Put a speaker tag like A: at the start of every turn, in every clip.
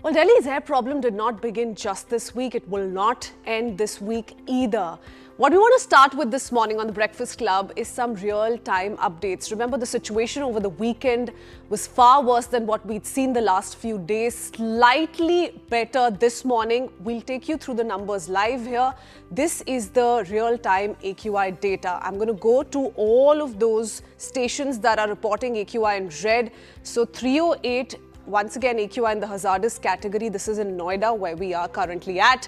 A: Well, Delhi's air problem did not begin just this week. It will not end this week either. What we want to start with this morning on the Breakfast Club is some real-time updates. Remember, the situation over the weekend was far worse than what we'd seen the last few days. Slightly better this morning. We'll take you through the numbers live here. This is the real-time AQI data. I'm going to go to all of those stations that are reporting AQI in red. So 308. Once again, AQI in the hazardous category. This is in Noida, where we are currently at.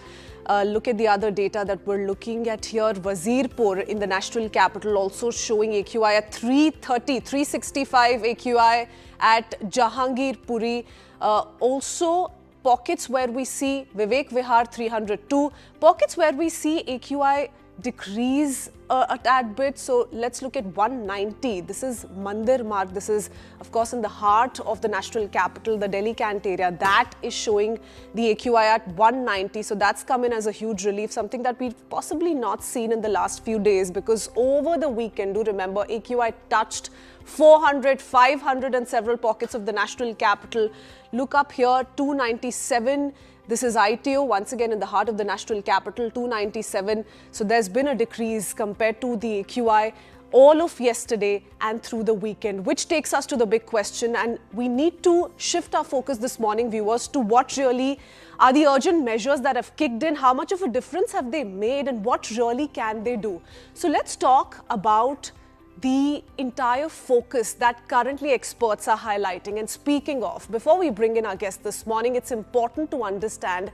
A: Look at the other data that we're looking at here. Wazirpur in the national capital also showing AQI at 330, 365 AQI at Jahangirpuri. Also, pockets where we see Vivek Vihar 302. Pockets where we see AQI decrease a tad bit. So let's look at 190. This is Mandir Marg. This is, of course, in the heart of the national capital, the Delhi Cant area. That is showing the AQI at 190. So that's come in as a huge relief, something that we've possibly not seen in the last few days, because over the weekend, do remember, AQI touched 400, 500 and several pockets of the national capital. Look up here, 297. This is ITO, once again in the heart of the national capital, 297. So there's been a decrease compared to the AQI all of yesterday and through the weekend, which takes us to the big question. And we need to shift our focus this morning, viewers, to what really are the urgent measures that have kicked in, how much of a difference have they made, and what really can they do. So let's talk about the entire focus that currently experts are highlighting. And speaking of, before we bring in our guest this morning, it's important to understand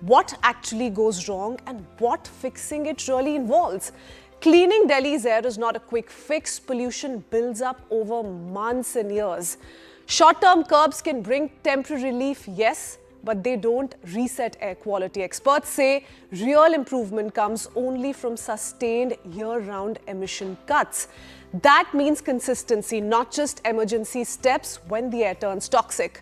A: what actually goes wrong and what fixing it really involves. Cleaning Delhi's air is not a quick fix. Pollution builds up over months and years. Short-term curbs can bring temporary relief, yes, but they don't reset air quality. Experts say real improvement comes only from sustained year-round emission cuts. That means consistency, not just emergency steps when the air turns toxic.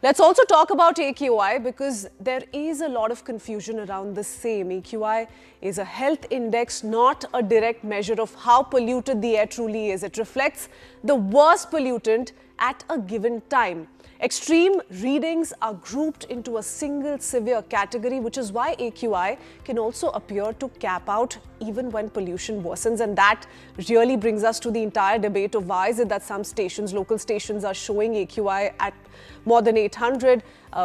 A: Let's also talk about AQI, because there is a lot of confusion around the same. AQI is a health index, not a direct measure of how polluted the air truly is. It reflects the worst pollutant at a given time. Extreme readings are grouped into a single severe category, which is why AQI can also appear to cap out even when pollution worsens. And that really brings us to the entire debate of why is it that some stations, local stations, are showing AQI at more than 800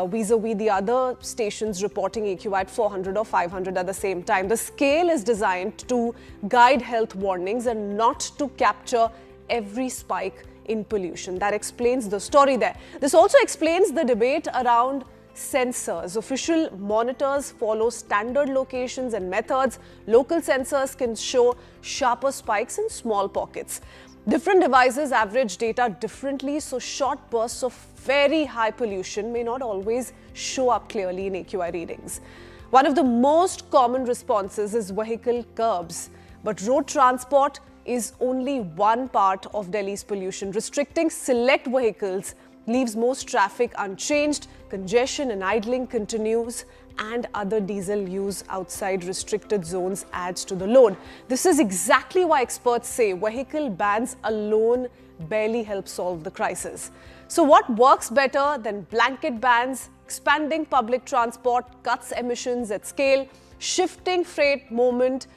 A: vis-a-vis the other stations reporting AQI at 400 or 500 at the same time. The scale is designed to guide health warnings and not to capture every spike in pollution. That explains the story there. This also explains the debate around sensors. Official monitors follow standard locations and methods. Local sensors can show sharper spikes in small pockets. Different devices average data differently, so short bursts of very high pollution may not always show up clearly in AQI readings. One of the most common responses is vehicle curbs, but road transport is only one part of Delhi's pollution. Restricting select vehicles leaves most traffic unchanged. Congestion and idling continues, and other diesel use outside restricted zones adds to the load. This is exactly why experts say vehicle bans alone barely help solve the crisis. So what works better than blanket bans? Expanding public transport cuts emissions at scale. Shifting freight movement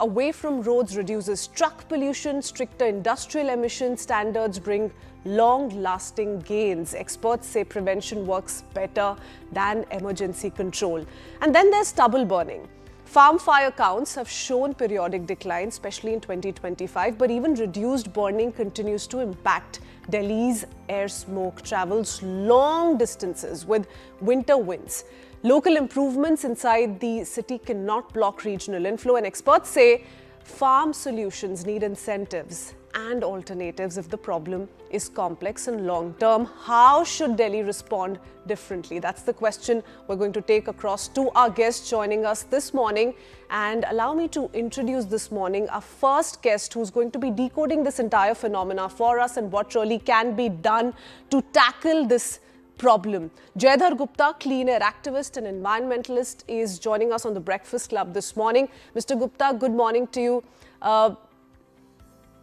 A: away from roads reduces truck pollution. Stricter industrial emission standards bring long-lasting gains. Experts say prevention works better than emergency control. And then there's stubble burning. Farm fire counts have shown periodic decline, especially in 2025, but even reduced burning continues to impact Delhi's air. Smoke travels long distances with winter winds. Local improvements inside the city cannot block regional inflow, and experts say farm solutions need incentives and alternatives if the problem is complex and long-term. How should Delhi respond differently? That's the question we're going to take across to our guest joining us this morning. And allow me to introduce this morning our first guest, who's going to be decoding this entire phenomena for us and what really can be done to tackle this problem. Jaidhar Gupta, clean air activist and environmentalist, is joining us on the Breakfast Club this morning. Mr. Gupta, good morning to you.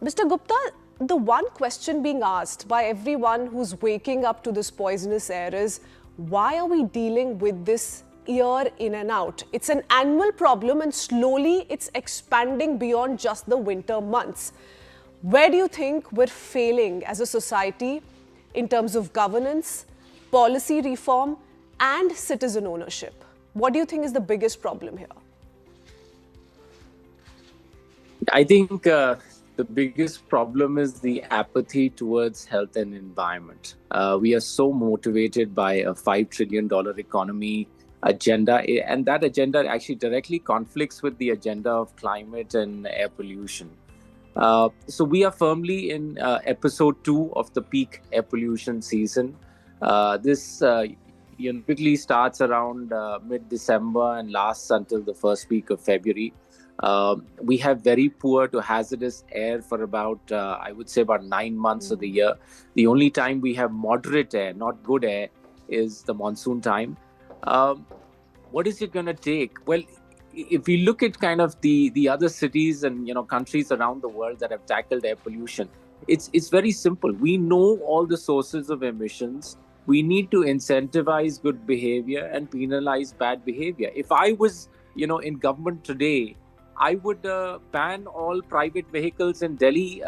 A: Mr. Gupta, the one question being asked by everyone who's waking up to this poisonous air is, why are we dealing with this year in and out? It's an annual problem and slowly it's expanding beyond just the winter months. Where do you think we're failing as a society in terms of governance, policy reform, and citizen ownership? What do you think is the biggest problem here?
B: I think the biggest problem is the apathy towards health and environment. We are so motivated by a $5 trillion economy agenda, and that agenda actually directly conflicts with the agenda of climate and air pollution. So we are firmly in episode 2 of the peak air pollution season. This typically starts around mid-December and lasts until the first week of February. We have very poor to hazardous air for about, I would say, about 9 months of the year. The only time we have moderate air, not good air, is the monsoon time. What is it going to take? Well, if we look at kind of the other cities and countries around the world that have tackled air pollution, it's very simple. We know all the sources of emissions. We need to incentivize good behavior and penalize bad behavior. If I was, in government today, I would ban all private vehicles in Delhi,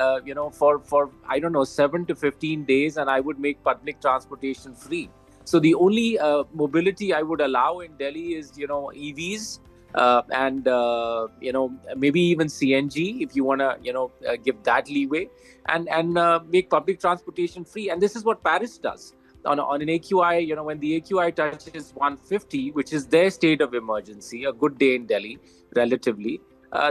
B: for I don't know 7 to 15 days, and I would make public transportation free. So the only mobility I would allow in Delhi is, EVs. And maybe even CNG if you want to give that leeway, and make public transportation free. And this is what Paris does on an AQI. When the AQI touches 150, which is their state of emergency, a good day in Delhi relatively,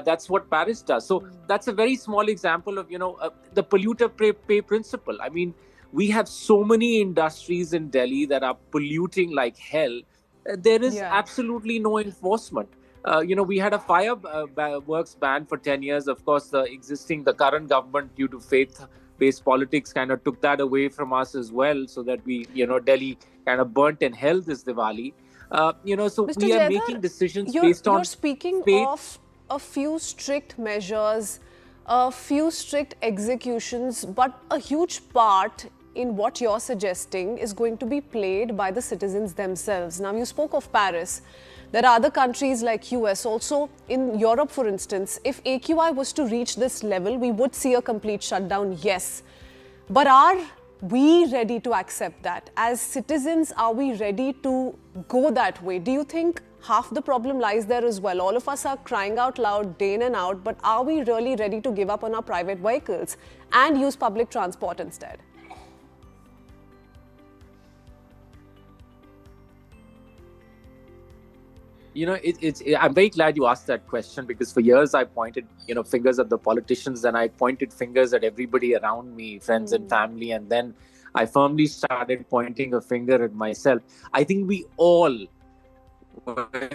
B: that's what Paris does. So that's a very small example of the polluter pay principle. I mean, we have so many industries in Delhi that are polluting like hell. There is absolutely no enforcement. We had a fireworks ban for 10 years. Of course, the current government, due to faith-based politics, kind of took that away from us as well, so that we,
A: Delhi
B: kind of burnt in hell this Diwali. So
A: Mr.
B: we are
A: Jaidhar,
B: making decisions based on
A: You're speaking
B: faith.
A: of a few strict measures, a few strict executions, but a huge part in what you're suggesting is going to be played by the citizens themselves. Now, you spoke of Paris. There are other countries like US, also in Europe, for instance. If AQI was to reach this level, we would see a complete shutdown, yes. But are we ready to accept that? As citizens, are we ready to go that way? Do you think half the problem lies there as well? All of us are crying out loud day in and out, but are we really ready to give up on our private vehicles and use public transport instead?
B: I'm very glad you asked that question, because for years I pointed, fingers at the politicians, and I pointed fingers at everybody around me, friends and family, and then I firmly started pointing a finger at myself. I think we all, whether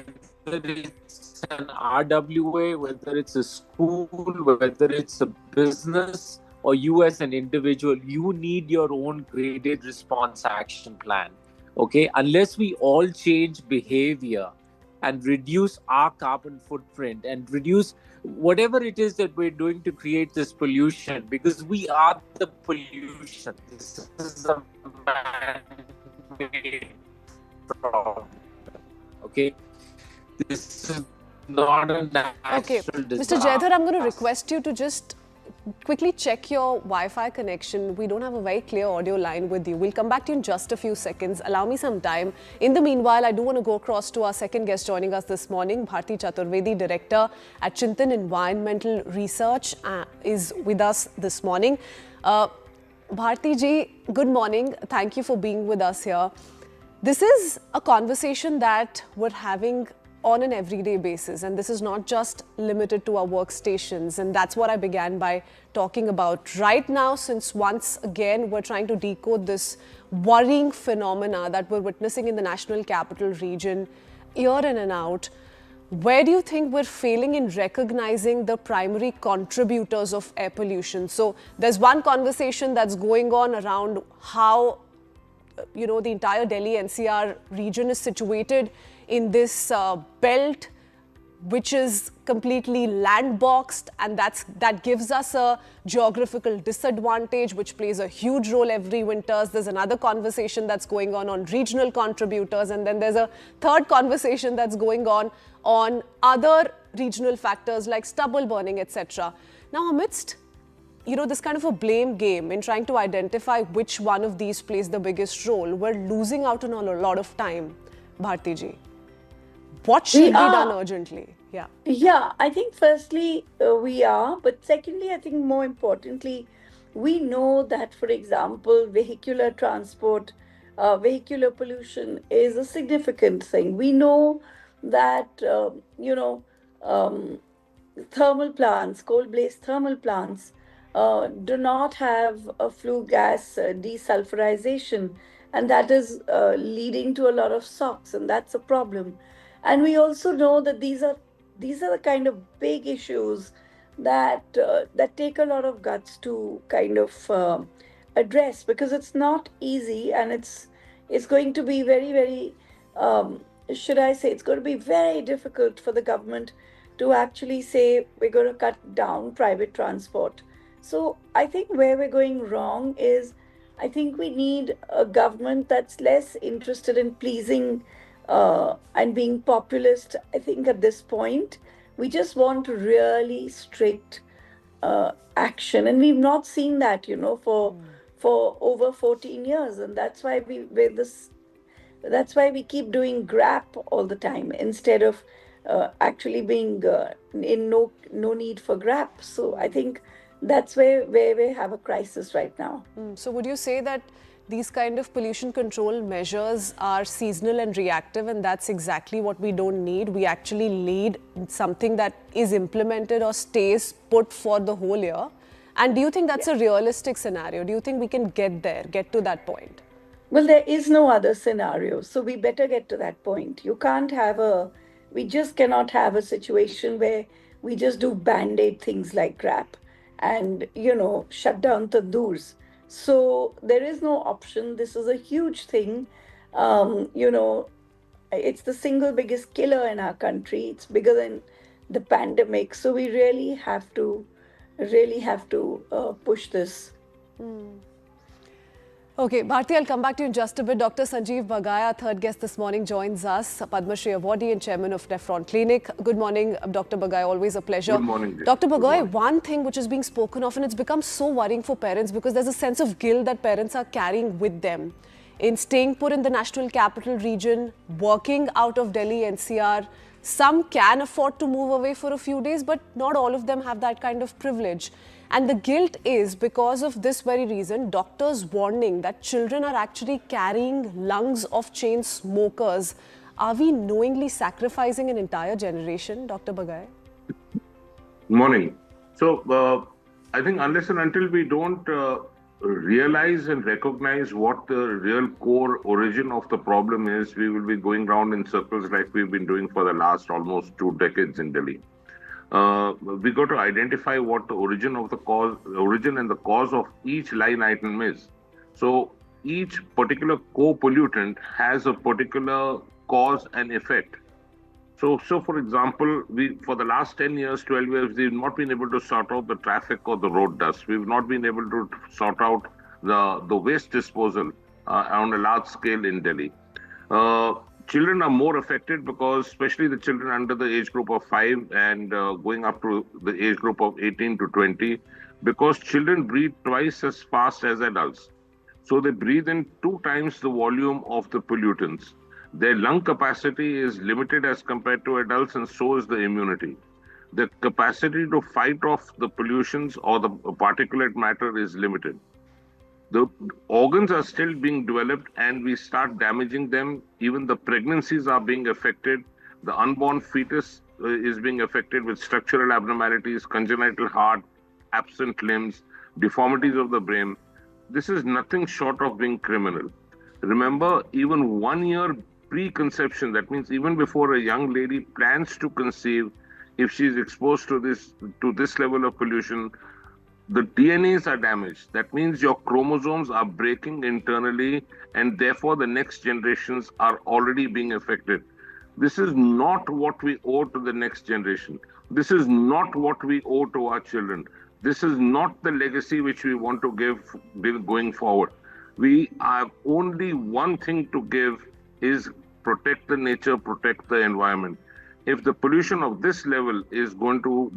B: it's an RWA, whether it's a school, whether it's a business, or you as an individual, you need your own graded response action plan. Okay, unless we all change behavior and reduce our carbon footprint and reduce whatever it is that we're doing to create this pollution, because we are the pollution. This is a man-made problem. Okay? This is not a natural disaster.
A: Mr. Jaidhar, I'm going to request you to just quickly check your Wi-Fi connection. We don't have a very clear audio line with you. We'll come back to you in just a few seconds. Allow me some time. In the meanwhile, I do want to go across to our second guest joining us this morning. Bharati Chaturvedi, Director at Chintan Environmental Research, is with us this morning. Bharati ji, good morning. Thank you for being with us here. This is a conversation that we're having on an everyday basis, and this is not just limited to our workstations, and that's what I began by talking about. Right now, since once again we're trying to decode this worrying phenomena that we're witnessing in the National Capital Region year in and out, where do you think we're failing in recognizing the primary contributors of air pollution? So there's one conversation that's going on around how the entire Delhi NCR region is situated in this belt which is completely land-boxed, and that gives us a geographical disadvantage, which plays a huge role every winters. There's another conversation that's going on regional contributors, and then there's a third conversation that's going on other regional factors like stubble burning, etc. Now, amidst this kind of a blame game in trying to identify which one of these plays the biggest role, we're losing out on a lot of time, Bharti ji. What should be done urgently? Yeah.
C: Yeah, I think firstly we are, but secondly, I think more importantly, we know that, for example, vehicular transport, vehicular pollution is a significant thing. We know that, thermal plants, coal-based thermal plants, do not have a flue gas desulfurization, and that is leading to a lot of SOx, and that's a problem. And we also know that these are the kind of big issues that take a lot of guts to kind of address, because it's not easy, and it's going to be very, very should I say, it's going to be very difficult for the government to actually say we're going to cut down private transport. So I think where we're going wrong is, I think we need a government that's less interested in pleasing and being populist. I think at this point, we just want really strict action, and we've not seen that, for over 14 years, and that's why we keep doing GRAP all the time instead of actually being in no need for GRAP. So I think that's where we have a crisis right now.
A: So would you say that these kind of pollution control measures are seasonal and reactive, and that's exactly what we don't need? We actually need something that is implemented or stays put for the whole year. And do you think that's a realistic scenario? Do you think we can get to that point?
C: Well, there is no other scenario, so we better get to that point. We just cannot have a situation where we just do band-aid things like GRAP and, shut down tandoors. So there is no option. This is a huge thing. It's the single biggest killer in our country. It's bigger than the pandemic. So we really have to push this.
A: Okay, Bharti, I'll come back to you in just a bit. Dr. Sanjeev Bagai, our third guest this morning, joins us, Padma Shri awardee and chairman of Nephron Clinic. Good morning, Dr. Bagai. Always a pleasure.
D: Good morning.
A: Dr. Bagai, one thing which is being spoken of, and it's become so worrying for parents because there's a sense of guilt that parents are carrying with them in staying put in the national capital region, working out of Delhi NCR. Some can afford to move away for a few days, but not all of them have that kind of privilege. And the guilt is because of this very reason, doctors warning that children are actually carrying lungs of chain smokers. Are we knowingly sacrificing an entire generation, Dr. Bagai?
D: Good morning. So, I think unless and until we don't realize and recognize what the real core origin of the problem is, we will be going round in circles like we've been doing for the last almost 2 decades in Delhi. We got to identify what the origin and the cause of each line item is. So each particular co-pollutant has a particular cause and effect. So for example, for the last 10 years, 12 years, we've not been able to sort out the traffic or the road dust. We've not been able to sort out the waste disposal on a large scale in Delhi. Children are more affected because, especially the children under the age group of 5 and going up to the age group of 18 to 20, because children breathe twice as fast as adults. So they breathe in 2 times the volume of the pollutants. Their lung capacity is limited as compared to adults, and so is the immunity. The capacity to fight off the pollutions or the particulate matter is limited. The organs are still being developed and we start damaging them. Even the pregnancies are being affected. The unborn fetus is being affected with structural abnormalities, congenital heart, absent limbs, deformities of the brain. This is nothing short of being criminal. Remember, even 1 year preconception, that means even before a young lady plans to conceive, if she is exposed to this level of pollution, the DNAs are damaged. That means your chromosomes are breaking internally, and therefore the next generations are already being affected. This is not what we owe to the next generation. This is not what we owe to our children. This is not the legacy which we want to give going forward. We have only one thing to give is protect the nature, protect the environment. If the pollution of this level is going to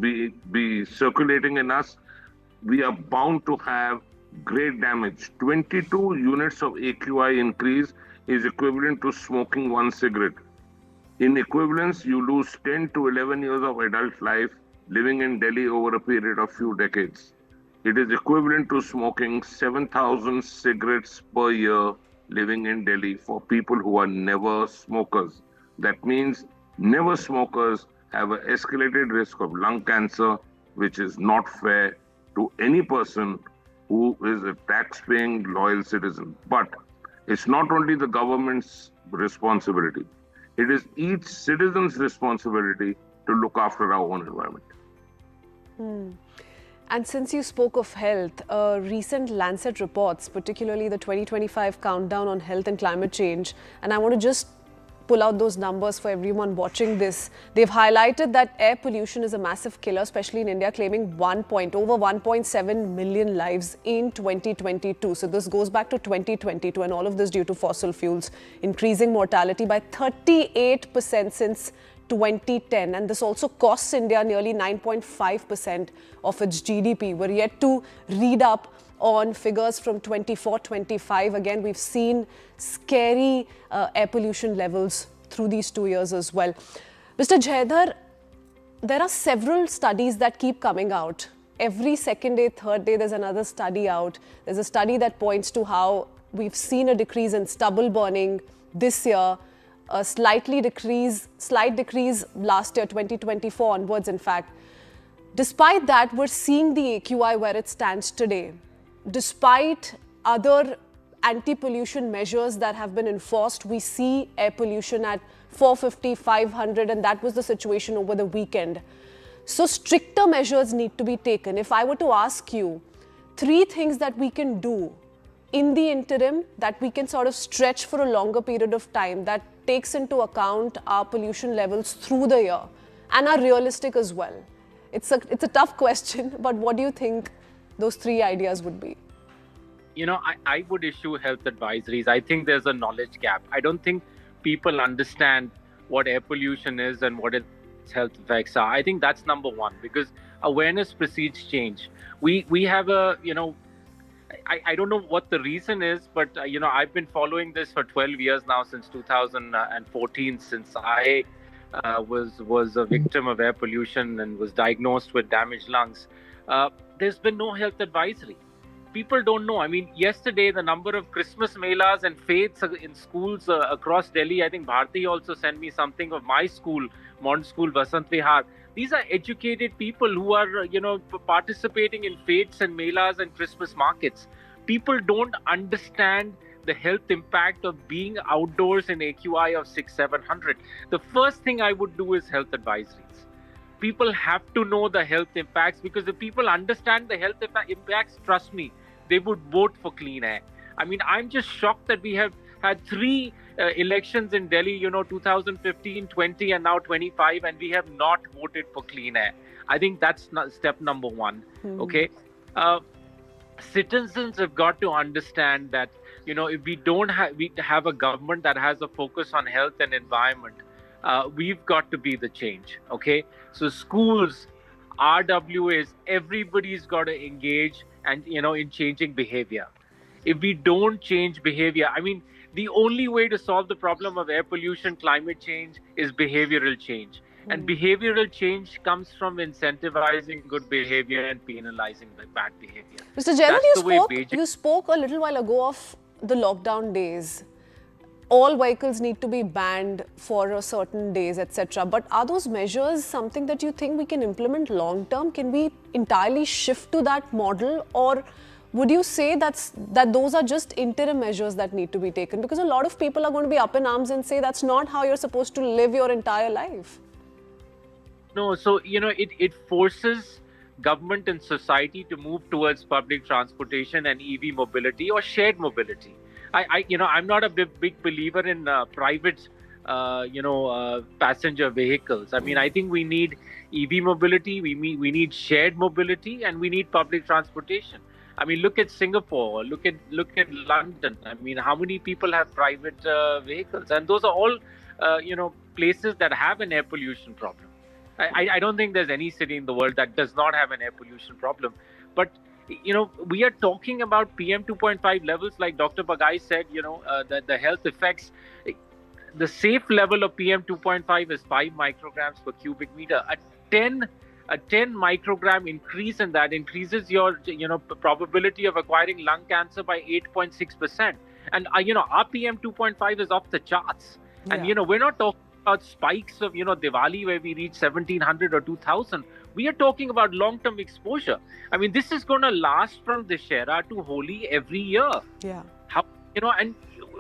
D: be circulating in us, we are bound to have great damage. 22 units of AQI increase is equivalent to smoking one cigarette. In equivalence, you lose 10 to 11 years of adult life living in Delhi over a period of few decades. It is equivalent to smoking 7,000 cigarettes per year living in Delhi for people who are never smokers. That means never smokers have an escalated risk of lung cancer, which is not fair to any person who is a tax-paying loyal citizen. But it's not only the government's responsibility. It is each citizen's responsibility to look after our own environment.
A: And since you spoke of health, recent Lancet reports, particularly the 2025 countdown on health and climate change, and I want to just pull out those numbers for everyone watching this. They've highlighted that air pollution is a massive killer, especially in India, claiming over 1.7 million lives in 2022. So this goes back to 2022, and all of this due to fossil fuels, increasing mortality by 38% since 2010. And this also costs India nearly 9.5% of its GDP. We're yet to read up on figures from 24-25. Again, we've seen scary air pollution levels through these 2 years as well. Mr. Jaidhar, there are several studies that keep coming out. Every second day, third day, there's another study out. There's a study that points to how we've seen a decrease in stubble burning this year, a slight decrease last year, 2024 onwards, in fact. Despite that, we're seeing the AQI where it stands today. Despite other anti-pollution measures that have been enforced, we see air pollution at 450, 500, and that was the situation over the weekend. So stricter measures need to be taken. If I were to ask you 3 things that we can do in the interim, that we can sort of stretch for a longer period of time, that takes into account our pollution levels through the year and are realistic as well. It's a tough question, but what do you think those 3 ideas would be?
B: You know, I would issue health advisories. I think there's a knowledge gap. I don't think people understand what air pollution is and what its health effects are. I think that's number one, because awareness precedes change. We have a, I don't know what the reason is, but, I've been following this for 12 years now, since 2014, since I was a victim of air pollution and was diagnosed with damaged lungs. There's been no health advisory. People don't know. I mean, yesterday, the number of Christmas melas and faiths in schools across Delhi, I think Bharati also sent me something of my school, modern school, Vasant Vihar. These are educated people who are, participating in faiths and melas and Christmas markets. People don't understand the health impact of being outdoors in AQI of 600-700. The first thing I would do is health advisories. People have to know the health impacts, because if people understand the health impacts, trust me, they would vote for clean air. I mean, I'm just shocked that we have had 3 elections in Delhi, 2015, 20, and now 25, and we have not voted for clean air. I think that's step number 1. Okay. Citizens have got to understand that, if we don't have a government that has a focus on health and environment, we've got to be the change. Okay. So schools, RWAs, everybody's got to engage and, in changing behavior. If we don't change behavior, I mean, the only way to solve the problem of air pollution, climate change is behavioral change. And behavioral change comes from incentivizing good behavior and penalizing bad behavior.
A: Mr. Jaidhar, you spoke a little while ago of the lockdown days. All vehicles need to be banned for a certain days, etc. But are those measures something that you think we can implement long term? Can we entirely shift to that model, or would you say that those are just interim measures that need to be taken? Because a lot of people are going to be up in arms and say that's not how you're supposed to live your entire life.
B: No, so, it forces government and society to move towards public transportation and EV mobility or shared mobility. I'm not a big believer in private passenger vehicles. I mean, I think we need EV mobility, we need shared mobility, and we need public transportation. I mean, look at Singapore, look at London. I mean, how many people have private vehicles? And those are all, places that have an air pollution problem. I don't think there's any city in the world that does not have an air pollution problem. But, we are talking about PM 2.5 levels, like Dr. Bagai said, that the health effects. The safe level of PM 2.5 is 5 micrograms per cubic meter. A 10 microgram increase in that increases your probability of acquiring lung cancer by 8.6%. And our PM 2.5 is off the charts. Yeah. And we're not talking about spikes of Diwali where we reach 1700 or 2000. We are talking about long-term exposure. I mean, this is going to last from Dussehra to Holi every year.
A: Yeah.
B: How and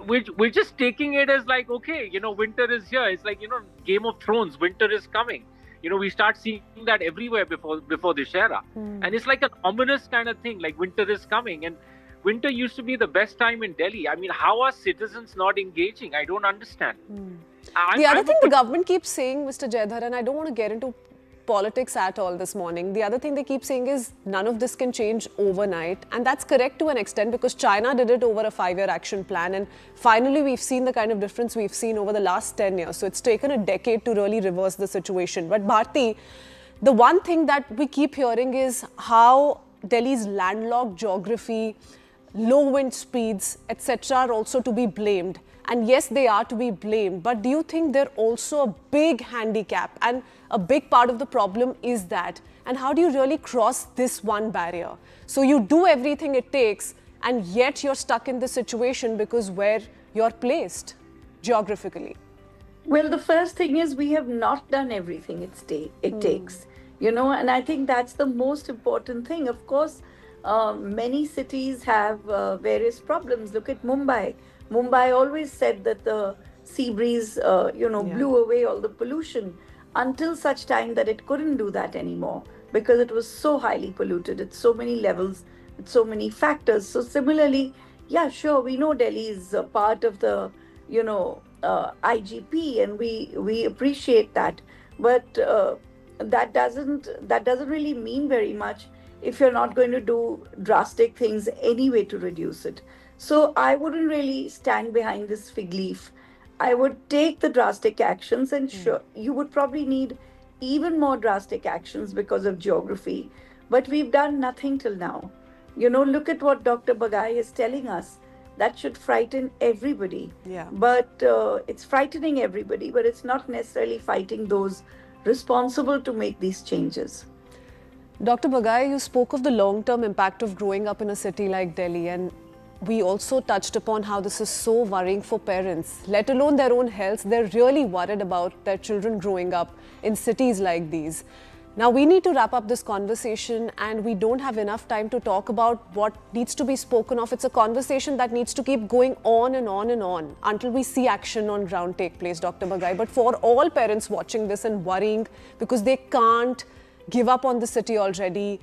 B: we're just taking it as like, okay, winter is here. It's like, Game of Thrones, winter is coming. We start seeing that everywhere before Dussehra. And it's like an ominous kind of thing, like winter is coming. And winter used to be the best time in Delhi. I mean, how are citizens not engaging? I don't understand.
A: The other thing the government keeps saying, Mr. Jaidhar, and I don't want to get into politics at all this morning. The other thing they keep saying is none of this can change overnight. And that's correct to an extent because China did it over a 5-year action plan. And finally, we've seen the kind of difference we've seen over the last 10 years. So it's taken a decade to really reverse the situation. But Bharati, the one thing that we keep hearing is how Delhi's landlocked geography, low wind speeds, etc. are also to be blamed. And yes, they are to be blamed, but do you think they're also a big handicap? And a big part of the problem is that. And how do you really cross this one barrier? So you do everything it takes, and yet you're stuck in this situation because where you're placed geographically.
C: Well, the first thing is we have not done everything it takes, and I think that's the most important thing. Of course, many cities have various problems. Look at Mumbai. Mumbai always said that the sea breeze, blew away all the pollution until such time that it couldn't do that anymore because it was so highly polluted at so many levels, with so many factors. So similarly, yeah, sure, we know Delhi is a part of the, IGP, and we appreciate that. But that doesn't really mean very much if you're not going to do drastic things anyway to reduce it. So I wouldn't really stand behind this fig leaf. I would take the drastic actions, and sure, you would probably need even more drastic actions because of geography. But we've done nothing till now. Look at what Dr. Bagai is telling us. That should frighten everybody.
A: Yeah.
C: But it's frightening everybody, but it's not necessarily fighting those responsible to make these changes.
A: Dr. Bagai, you spoke of the long-term impact of growing up in a city like Delhi, and we also touched upon how this is so worrying for parents, let alone their own health. They're really worried about their children growing up in cities like these. Now, we need to wrap up this conversation, and we don't have enough time to talk about what needs to be spoken of. It's a conversation that needs to keep going on and on and on until we see action on ground take place, Dr. Bagai. But for all parents watching this and worrying because they can't give up on the city already,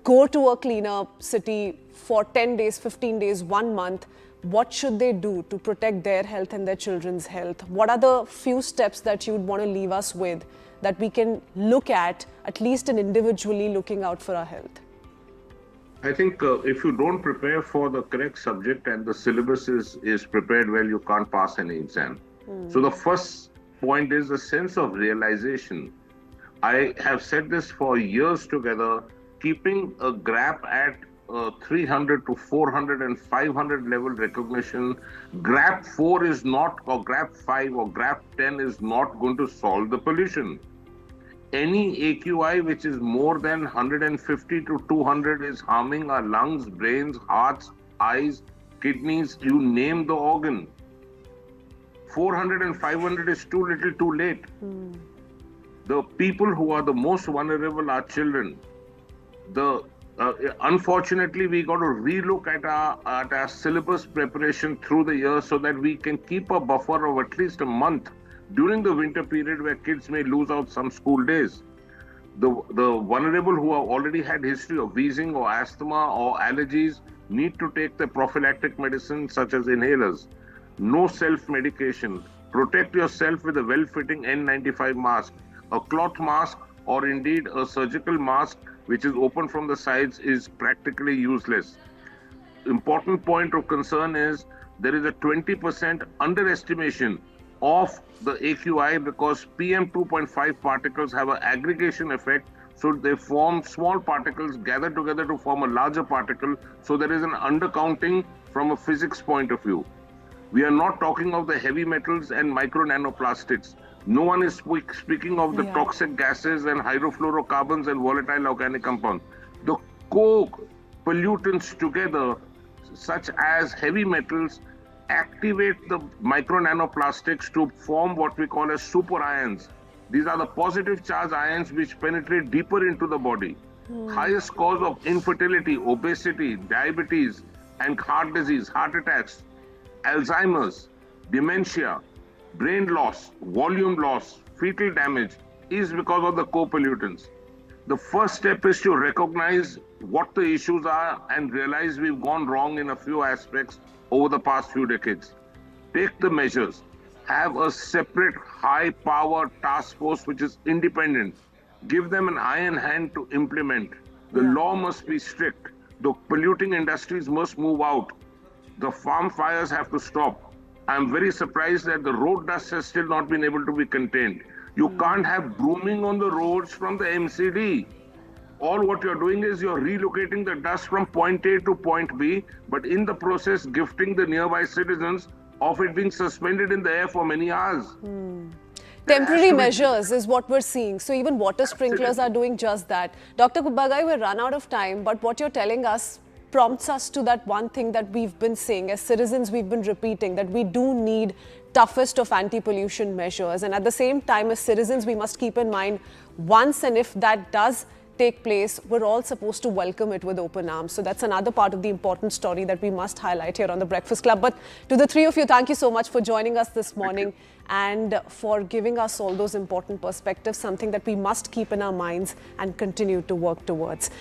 A: go to a cleaner city for 10 days, 15 days, 1 month, what should they do to protect their health and their children's health? What are the few steps that you would want to leave us with that we can look at least in individually looking out for our health?
D: I think if you don't prepare for the correct subject and the syllabus is prepared well, you can't pass any exam. So the first point is a sense of realization. I have said this for years together, keeping a GRAP at 300 to 400 and 500 level recognition. GRAP 4 is not, or GRAP 5 or GRAP 10 is not going to solve the pollution. Any AQI which is more than 150 to 200 is harming our lungs, brains, hearts, eyes, kidneys, you name the organ. 400 and 500 is too little, too late. The people who are the most vulnerable are children. Unfortunately, we got to relook at our syllabus preparation through the year so that we can keep a buffer of at least a month during the winter period where kids may lose out some school days. The vulnerable who have already had history of wheezing or asthma or allergies need to take the prophylactic medicine such as inhalers. No self-medication. Protect yourself with a well-fitting N95 mask. A cloth mask or indeed a surgical mask which is open from the sides is practically useless. Important point of concern is there is a 20% underestimation of the AQI because PM 2.5 particles have an aggregation effect. So they form small particles gathered together to form a larger particle. So there is an undercounting from a physics point of view. We are not talking of the heavy metals and micro nanoplastics. No one is speaking of the toxic gases and hydrofluorocarbons and volatile organic compounds. The co-pollutants together, such as heavy metals, activate the micro nanoplastics to form what we call as super ions. These are the positive charge ions which penetrate deeper into the body. Highest cause of infertility, obesity, diabetes, and heart disease, heart attacks, Alzheimer's, dementia, brain loss, volume loss, fetal damage is because of the co-pollutants. The first step is to recognize what the issues are and realize we've gone wrong in a few aspects over the past few decades. Take the measures. Have a separate high-power task force which is independent. Give them an iron hand to implement. The law must be strict. The polluting industries must move out. The farm fires have to stop. I'm very surprised that the road dust has still not been able to be contained. You can't have brooming on the roads from the MCD. All what you're doing is you're relocating the dust from point A to point B, but in the process gifting the nearby citizens of it being suspended in the air for many hours.
A: Temporary measures is what we're seeing. So even water sprinklers are doing just that. Dr. Bagai, we're run out of time, but what you're telling us prompts us to that one thing that we've been saying. As citizens, we've been repeating that we do need toughest of anti-pollution measures. And at the same time, as citizens, we must keep in mind once and if that does take place, we're all supposed to welcome it with open arms. So that's another part of the important story that we must highlight here on the Breakfast Club. But to the three of you, thank you so much for joining us this morning and for giving us all those important perspectives, something that we must keep in our minds and continue to work towards.